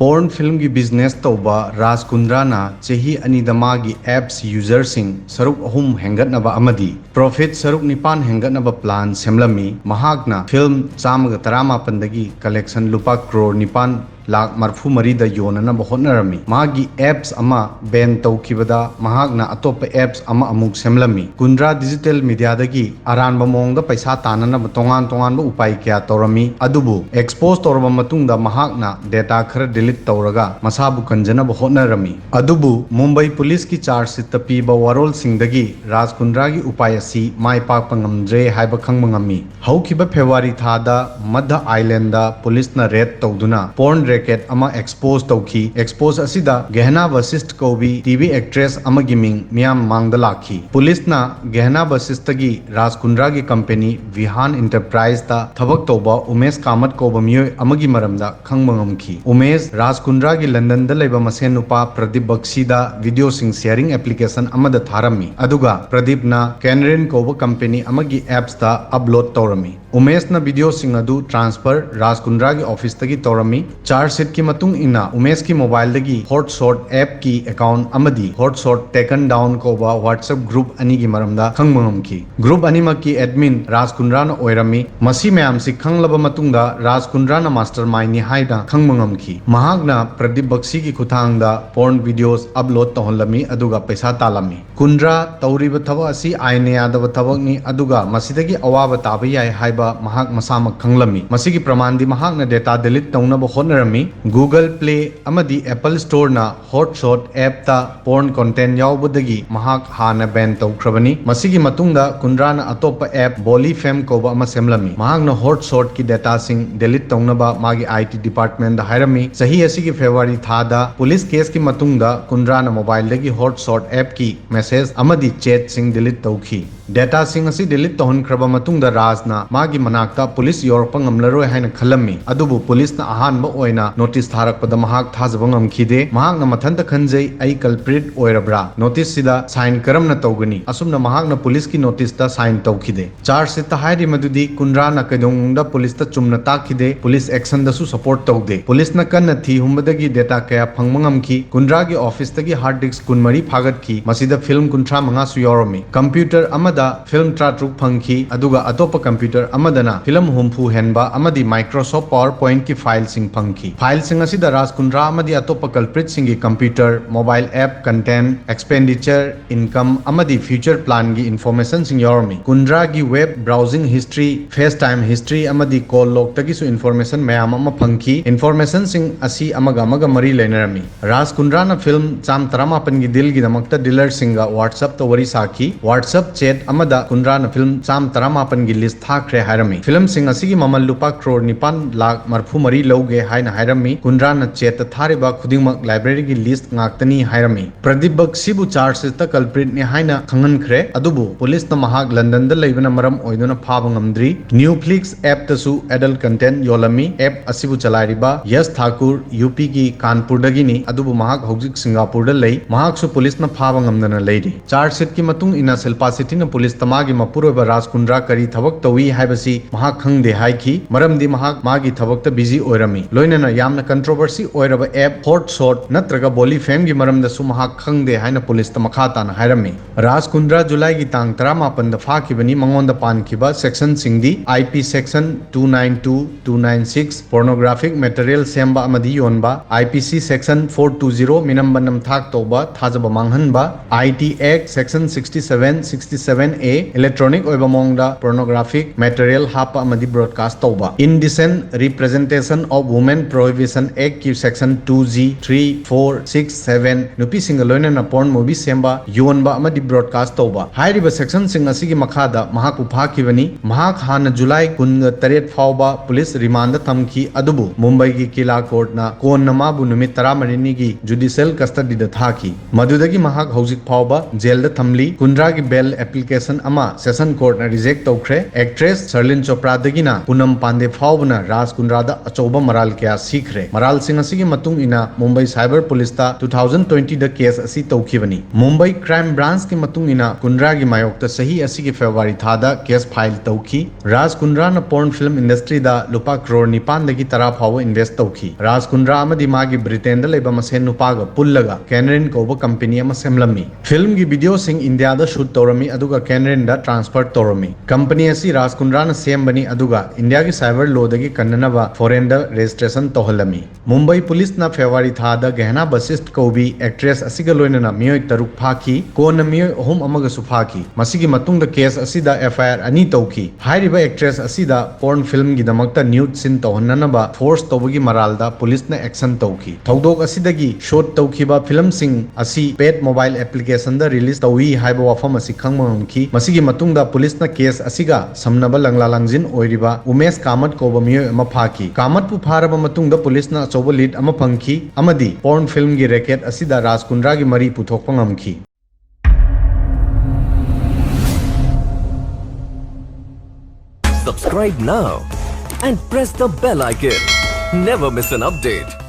Porn film की business तौबा राज कुंद्राना चही अनिदमागी एप्स यूजरसिंग सरुक अहुम हेंगतनबा अमदी प्रॉफिट सरुक निपान हेंगतनबा प्लान सेमलमी महागना फिल्म चामग तरामापंदगी कलेक्शन लुपा करोड़ निपान लाख मरफू मरीद योननब होटनरमी मागी एप्स अमा बैन तौखिबदा महागना अतोप एप्स अमा अमुक सेमलमी कुंद्रा डिजिटल मीडियादगी अरानबा मोंगदा पैसा ताननब तोंगान तोंगान उपाय क्या तौरमी अदुबु एक्सपोज तौरबा मतुंगदा महागना डेटा खर डिलीट तौरगा मसाबु कंजनब होटनरमी अदुबु मुंबई पुलिस की चार्जशीट पीबा वरोल सिंगदगी राज कुंद्रागी उपाय असि माय पाकपा ngamdre हाइबा खंगबा ngami हौखिबा फेब्रुआरी थादा मध्य आइलैंड पुलिसना रेड तौदुना पोर्न रैकेट अमा एक्सपोज तौखी एक्सपोज असिदा गहना वशिष्ठ कौबी टीवी एक्ट्रेस अमगी मिंग मियाम मांगदा लाखी पुलिसना गहना वशिष्ठगी राज कुंद्रागी कंपनी विहान इंटरप्राइज ता थबक तौबा उमेश कामत कौबा मियोय अमगी मरमदा खंगबा ngamखी उमेश राज कुंद्रागी लंदन दा लेबा मसेन नुपा प्रदीप बक्सीदा वीडियो सिंग शेयरिंग एप्लीकेशन अमदा थारमी अदुगा प्रदीपना कैनरिन कौबा कंपनी अमगी एप्स ता अपलोड तौरमी उमेशना वीडियो सिंग अदु ट्रांसफर राज कुंद्रागी ऑफिस तगी तौरमी चार्जशीट की मतुंग इना उमेश की मोबाइल दगी हॉटशॉट ऐप की अकाउंट अमदी हॉटशॉट टेकन डाउन कोबा व्हाट्सएप ग्रुप अनि की मरमदा खंगमंगमकी ग्रुप अनिमक की एडमिन राज कुंद्राना ओइरमी मसी मयाम सि खंगलबा मतुंगदा राज कुंद्राना मास्टरमाइंड नि हाइदा खंगमंगमकी महागना प्रदीप बक्सी की खुथांगदा पोर्न वीडियोस अपलोड तहलमी अदुगा पैसा तालमी कुंद्रा तौरिबा थबक असि आइने यादव थबकनी अदुगा मसिदगी अवाबा ताबा याय हाइबा महाग मसामक खंगलमी मसिगी प्रमाणदी महागना डेटा डिलीट तौनबा होटनरमी गूगल प्ले अमदी एप्पल स्टोर ना हॉटशॉट ऐप ता पोर्न कंटेंट यावबदगी महाग हाना बैन तौख्रबनी मसिगी मतुंगदा कुंद्राना अतोप ऐप बोली फेम कोबा अमा सेमलमी महागना हॉटशॉट की डेटा सिंग डिलीट तौनबा मागी आईटी डिपार्टमेंट दा हायरमी सही असिगी फेब्रुआरी थादा पुलिस केस की मतुंगदा कुंद्राना मोबाइल दगी हॉटशॉट ऐप की मैसेज अमदी चैट सिंग डिलीट तौखी डेटा सिंग असि डिलीट तौहनख्रबा मतुंगदा राजना मागी मनाक्ता पुलिस योरपा ngamlaroi haina khalami adubu police ना अहानबा ओइना नोटिस थारकपदा महाग थाजबा ngamkhide महागना मथंत खंजै आई कल्प्रिट ओइरब्रा नोटिस सिदा साइन करमना तौगनी असुमना महागना पुलिस की नोटिस ता साइन तौखिदे चार्ज सित हाइरि मदुदी कुंद्राना कदोंगदा पुलिस ता चुमना ताखिदे पुलिस एक्शन दसु सपोर्ट तौदे पुलिस ना कन्ना थी हुमबदगी डेटा कया फंगबा ngamखी कुंद्रागी ऑफिस तगी हार्ड डिस्क कुनमरी फागतखी मसिदा फिल्म कुंथ्रा मंगा सु योरमी कंप्यूटर अमदा फिल्म ट्राट्रुक फंगखी अदुगा अतोप कंप्यूटर अमदना फिल्म हुमफु हेनबा अमदी माइक्रोसॉफ्ट पावर पॉइंट की फाइल सिंग फंगखी फाइल सिंग असिदा राज कुंद्रा अमदी अतोप कल्प्रिट सिंग की computer mobile app content expenditure income अमदी फ्यूचर प्लान की इंफॉर्मेशन सिंग योरमी कुंद्रा की web browsing history face time history अमदी कॉल लॉग तगी सु इंफॉर्मेशन मयाम अमा फंगखी इंफॉर्मेशन सिंग असि अमगा मरी लेनरमी राज कुंद्रा ना फिल्म चाम तरामापन की दिल की दमकता डीलर सिंग व्हाट्सएप तो वरी साखी व्हाट्सएप चैट अमदा कुंद्रा ना फिल्म चाम तरामापन की लिस्ट थाखरे हायरमी फिल्म सिंग असि की ममल लुपा करोड़ निपान लाख मरफू मरी लौगे हाइना हायरमी कुंद्रा ना चेत थारिबा खुदिंगमक लाइब्रेरी की लिस्ट ngaktani हायरमी प्रदीप बक्सीबु चार्ज ता कल्प्रिट ने हाइना खंगनख्रे अदुबु पुलिस ना महाग लंदन दा लेबना मरम ओइदुना फाबा ngamdri न्यूफ्लिक्स ऐप तसु एडल्ट कंटेंट योलमी ऐप असिबु चलाइरिबा यश ठाकुर यूपी की कानपुर दगिनी अदुबु महाग हौजिक सिंगापुर दा लई महाग सु पुलिस ना फाबा ngamdana लेरि चार्ज शीट की मतुंग इना शिल्पा सिटी ना पुलिस तमागी मपुरोबा राज कुंद्रा करी थबक तवी हाइबसी महाग खंगदे हाइखी मरमदी महाग मागी थबक त बिजी ओइरमी लोइनना यामना कंट्रोवर्सी ओइरबा ऐप हॉटशॉट नत्रगा बोली फेम की मरमदसु महाग खंगदे हाइना पुलिस त मखा ताना हायरमी राज कुंद्रा जुलाई की तांग 38 दा फाखिबनी मंगोंदा पानखिबा सेक्शन सिंगदी आईपी सेक्शन 292 296 पोर्नोग्राफिक मटेरियल सेम्बा अमदी योनबा आईपीसी सेक्शन 420 मिनम्बनम थाक तोबा थाजबा मांगहनबा IT act section 67 67A electronic ओइबा मोंगदा पोर्नोग्राफिक मटेरियल हापा अमदी ब्रॉडकास्ट तोबा indecent representation of women prohibition act की सेक्शन 2G 3 4 6 7 नुपी सिंग लोइनना पोर्न मूवी सेम्बा योनबा अमदी ब्रॉडकास्ट तोबा हाइरिबा सेक्शन सिंग असिगी मखादा महाक उफाखिबनी महाक हान जुलाई 23 फावबा पुलिस रिमांड थमखी अदुबु मुंबई की किला कोर्ट ना कोन्नमाबु नुमित 13 की जुडिशियल कस्टडी दा थाखी मदुदगी महाक हौजिक फावबा जेल दा थमली कुंद्रा की बेल एप्लीकेशन एप्लीकेशन अमा सेशन कोर्ट ना रिजेक्ट तौखरे एक्ट्रेस शर्लिन चोपड़ा दगिना पूनम पांडे फावना राज कुंद्रादा अचौबा मराल क्या सीखरे मराल सिंह असिगी मतुंग इना मुंबई साइबर पुलिस ता 2020 द केस असी तौखिबनी मुंबई क्राइम ब्रांच की मतुंग इना कुंद्रा की मायोक्ता सही असिगी February थादा case file तौखी Raj Kundra न पोर्न फिल्म इंडस्ट्री दा लुपा करोड़ निपान दगी तरा फाव इन्वेस्ट तौखी राज कुंद्रा अमदी मागी ब्रिटेन दा लेबा मसेन नुपागा पुल्लगा कैनरिन कोबा कंपनी अमा सेमलमी फिल्म की वीडियो सिंह इंडिया दा शूट तौरमी अदुगा कैनरिन दा ट्रांसफर तौरमी कंपनी असी राज कुंद्रा न सेमबनी अदुगा इंडिया की साइबर लॉ दगी कन्ननबा फॉरेन दा रजिस्ट्रेशन तौहलमी मुंबई पुलिस ना फेब्रुआरी थादा गहना बसिस्ट कोबी एक्ट्रेस असिगा लोइनना मियोय तरुक फाकी कोन मियोय अहुम अमगा सुफाकी मसिगी मतुंग केस असिदा एफआईआर अनी तौखी हाइरिबा एक्ट्रेस असिदा पोर्न फिल्म की दमकता न्यूड सिन तौहननबा फोर्स तौबगी मरालदा पुलिस ने एक्शन तौखी थौदोक असिदगी शॉट तौखिबा फिल्म सिंग असी पेड मोबाइल एप्लीकेशन दा रिलीज तौई हाइबा वाफम असी खंगमंखी मसिगी मतुंगदा पुलिस ना केस असिगा समनबा लंगला लंगजिन ओइरिबा उमेश कामत कोबा मियोय अमा फाकी कामत पु फारबा मतुंगदा पुलिस ना अचौबा लीड अमा फंखी अमदी पोर्न फिल्म की रैकेट असिदा राज कुंद्रा की मरी पुथोकपा ngamखी Subscribe now and press the bell icon. Never miss an update.